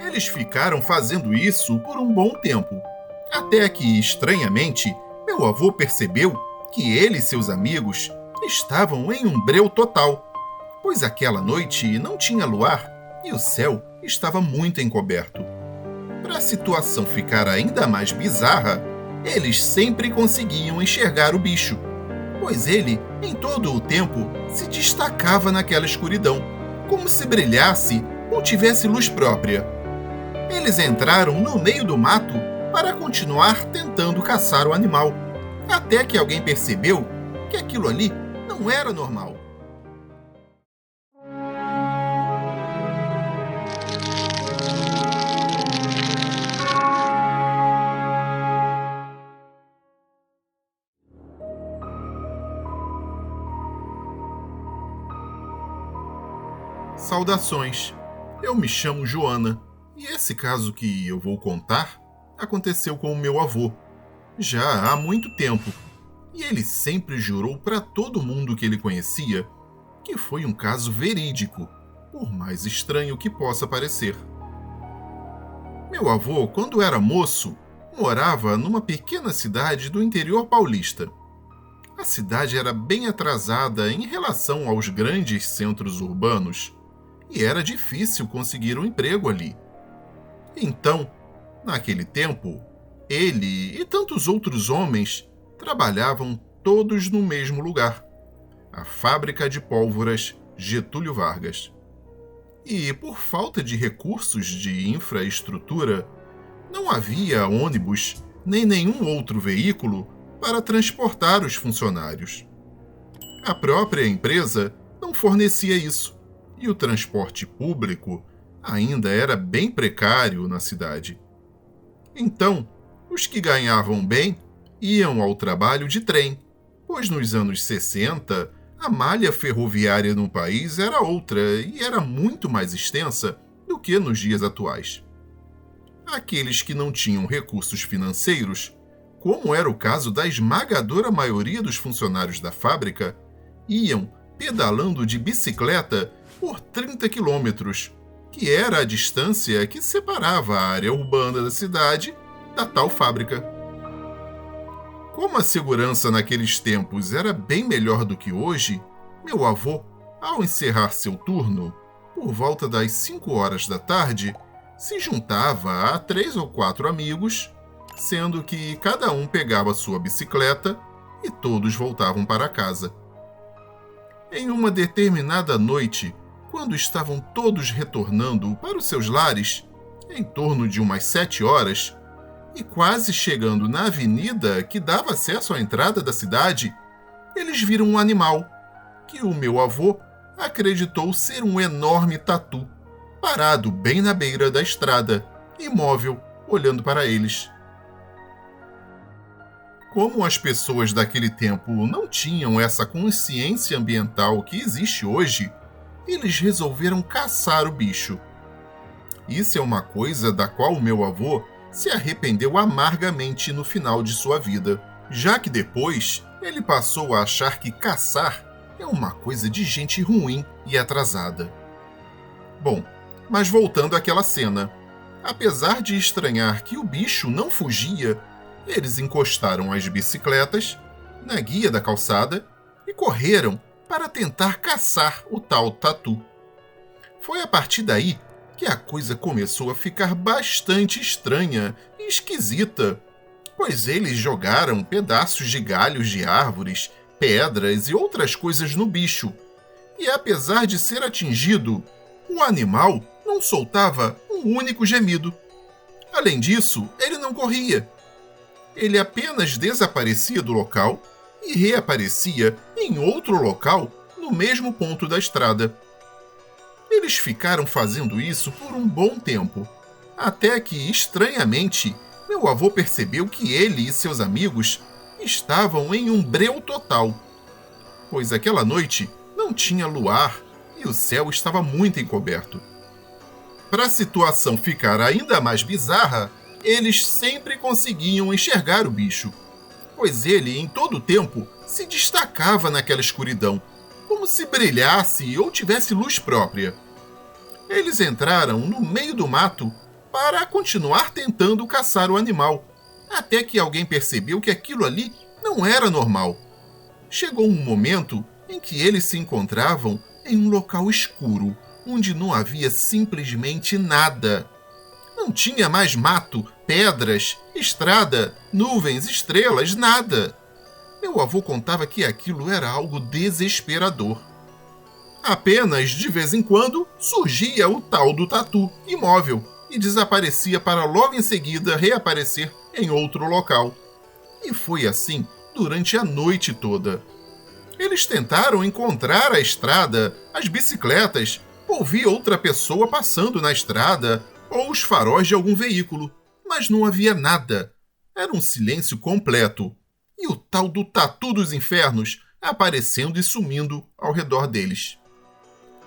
Eles ficaram fazendo isso por um bom tempo, até que, estranhamente, meu avô percebeu que ele e seus amigos estavam em um breu total, pois aquela noite não tinha luar e o céu estava muito encoberto. Para a situação ficar ainda mais bizarra, eles sempre conseguiam enxergar o bicho, pois ele, em todo o tempo, se destacava naquela escuridão, como se brilhasse ou tivesse luz própria. Eles entraram no meio do mato para continuar tentando caçar o animal, até que alguém percebeu que aquilo ali não era normal. Saudações! Eu me chamo Joana e esse caso que eu vou contar aconteceu com o meu avô, já há muito tempo, e ele sempre jurou para todo mundo que ele conhecia que foi um caso verídico, por mais estranho que possa parecer. Meu avô, quando era moço, morava numa pequena cidade do interior paulista. A cidade era bem atrasada em relação aos grandes centros urbanos e era difícil conseguir um emprego ali. Então, naquele tempo, ele e tantos outros homens trabalhavam todos no mesmo lugar, a fábrica de pólvoras Getúlio Vargas. E, por falta de recursos de infraestrutura, não havia ônibus nem nenhum outro veículo para transportar os funcionários. A própria empresa não fornecia isso, e o transporte público ainda era bem precário na cidade. Então, os que ganhavam bem iam ao trabalho de trem, pois nos anos 60 a malha ferroviária no país era outra e era muito mais extensa do que nos dias atuais. Aqueles que não tinham recursos financeiros, como era o caso da esmagadora maioria dos funcionários da fábrica, iam pedalando de bicicleta por 30 quilômetros, que era a distância que separava a área urbana da cidade da tal fábrica. Como a segurança naqueles tempos era bem melhor do que hoje, meu avô, ao encerrar seu turno, por volta das 5 horas da tarde, se juntava a 3 ou 4 amigos, sendo que cada um pegava sua bicicleta e todos voltavam para casa. Em uma determinada noite, quando estavam todos retornando para os seus lares, em torno de umas 7 horas, e quase chegando na avenida que dava acesso à entrada da cidade, eles viram um animal, que o meu avô acreditou ser um enorme tatu, parado bem na beira da estrada, imóvel, olhando para eles. Como as pessoas daquele tempo não tinham essa consciência ambiental que existe hoje, eles resolveram caçar o bicho. Isso é uma coisa da qual o meu avô se arrependeu amargamente no final de sua vida, já que depois ele passou a achar que caçar é uma coisa de gente ruim e atrasada. Bom, mas voltando àquela cena, apesar de estranhar que o bicho não fugia, eles encostaram as bicicletas na guia da calçada e correram para tentar caçar o tal tatu. Foi a partir daí que a coisa começou a ficar bastante estranha e esquisita, pois eles jogaram pedaços de galhos de árvores, pedras e outras coisas no bicho, e apesar de ser atingido, o animal não soltava um único gemido. Além disso, ele não corria. Ele apenas desaparecia do local e reaparecia em outro local no mesmo ponto da estrada. Eles ficaram fazendo isso por um bom tempo, até que, estranhamente, meu avô percebeu que ele e seus amigos estavam em um breu total, pois aquela noite não tinha luar e o céu estava muito encoberto. Para a situação ficar ainda mais bizarra, eles sempre conseguiam enxergar o bicho, pois ele, em todo o tempo, se destacava naquela escuridão, como se brilhasse ou tivesse luz própria. Eles entraram no meio do mato para continuar tentando caçar o animal, até que alguém percebeu que aquilo ali não era normal. Chegou um momento em que eles se encontravam em um local escuro, onde não havia simplesmente nada. Não tinha mais mato, pedras, estrada, nuvens, estrelas, nada. Meu avô contava que aquilo era algo desesperador. Apenas, de vez em quando, surgia o tal do tatu, imóvel, e desaparecia para logo em seguida reaparecer em outro local. E foi assim durante a noite toda. Eles tentaram encontrar a estrada, as bicicletas, ouvir outra pessoa passando na estrada ou os faróis de algum veículo, mas não havia nada. Era um silêncio completo. E o tal do tatu dos infernos aparecendo e sumindo ao redor deles.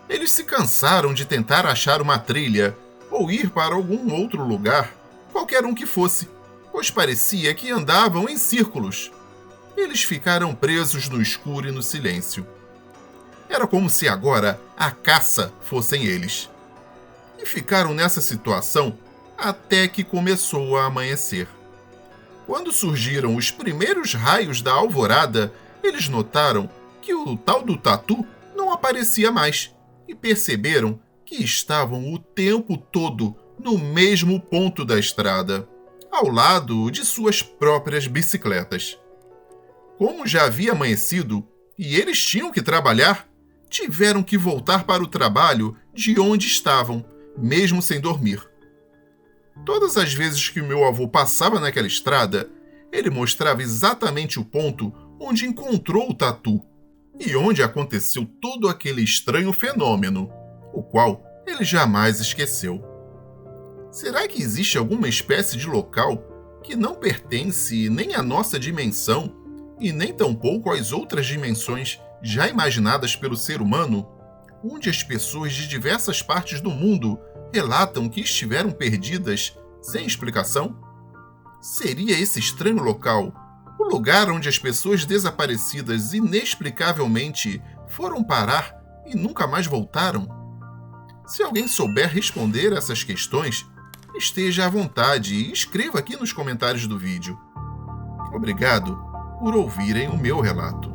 Eles se cansaram de tentar achar uma trilha ou ir para algum outro lugar, qualquer um que fosse, pois parecia que andavam em círculos. Eles ficaram presos no escuro e no silêncio. Era como se agora a caça fossem eles. E ficaram nessa situação até que começou a amanhecer. Quando surgiram os primeiros raios da alvorada, eles notaram que o tal do tatu não aparecia mais e perceberam que estavam o tempo todo no mesmo ponto da estrada, ao lado de suas próprias bicicletas. Como já havia amanhecido e eles tinham que trabalhar, tiveram que voltar para o trabalho de onde estavam, mesmo sem dormir. Todas as vezes que meu avô passava naquela estrada, ele mostrava exatamente o ponto onde encontrou o tatu e onde aconteceu todo aquele estranho fenômeno, o qual ele jamais esqueceu. Será que existe alguma espécie de local que não pertence nem à nossa dimensão e nem tampouco às outras dimensões já imaginadas pelo ser humano, onde as pessoas de diversas partes do mundo relatam que estiveram perdidas sem explicação? Seria esse estranho local o lugar onde as pessoas desaparecidas inexplicavelmente foram parar e nunca mais voltaram? Se alguém souber responder essas questões, esteja à vontade e escreva aqui nos comentários do vídeo. Obrigado por ouvirem o meu relato.